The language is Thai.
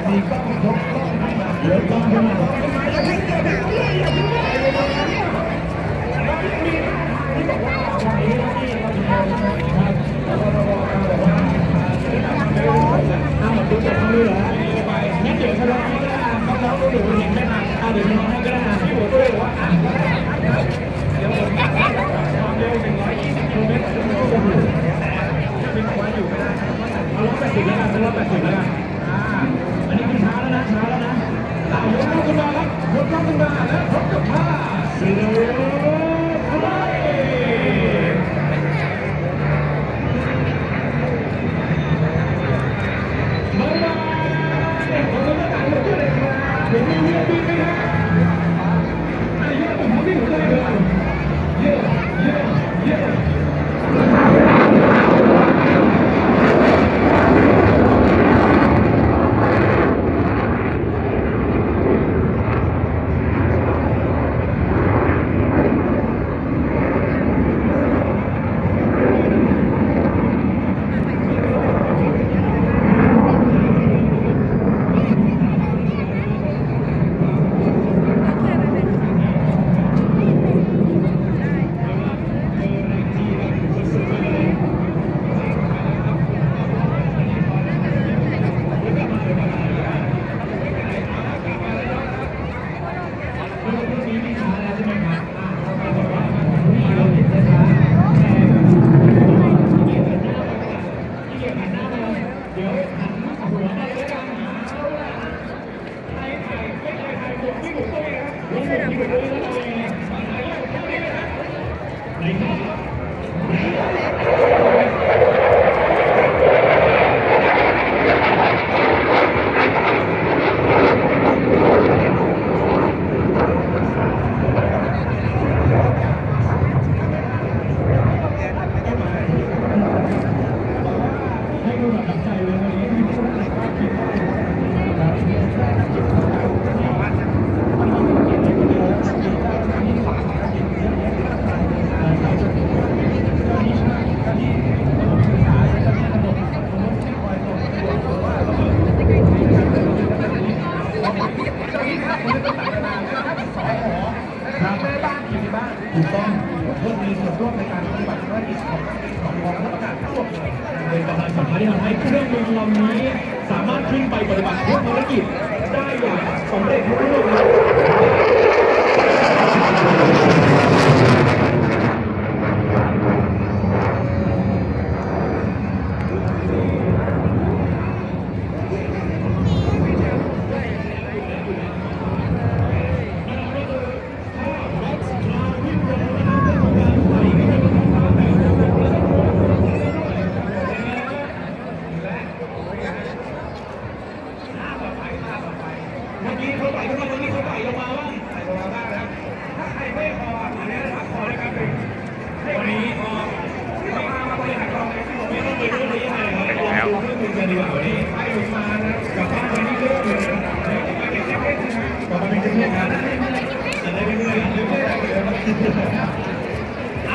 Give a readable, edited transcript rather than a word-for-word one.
มีกล้องยกกล้องขึ้นมาเดี๋ยวกล้องขึ้นมาที่บอกว่าวันนี้ที่เราจะครับเราบอกว่าเอาดูจากเขาดูเหรองั้นเดี๋ยวทะเลาะกันก็ได้น้องๆดูเห็นไหมนะเดี๋ยวน้องให้ก็ได้พี่หัวด้วยว่าอ่านก็ได้เดี๋ยวผมความเร็ว120 กิโลเมตรต่อชั่วโมงเป็นควายอยู่ไม่ได้เอา180แล้วกัน180แล้วกันอันนี้คือช้าแล้วนะช้าแล้วนะยกขึ้นมาครับยกขึ้นมาแล้วพบกับท่าเสือพลายมาผมจะตัดลงด้วยเลยครับผมมีเรือบินไหมครับอะไรเยอะผมไม่รู้เลยเยอะเยอะเยอะถูกต้องเพื่อมีส่วนร่วมในการปฏิบัติภารกิจของกองทัพอากาศทั้งหมดเลยเป็นกำลังสำคัญที่ทำให้เครื่องบินลำนี้สามารถขึ้นไปปฏิบัติภารกิจได้อย่างสำเร็จรุ่งเรือง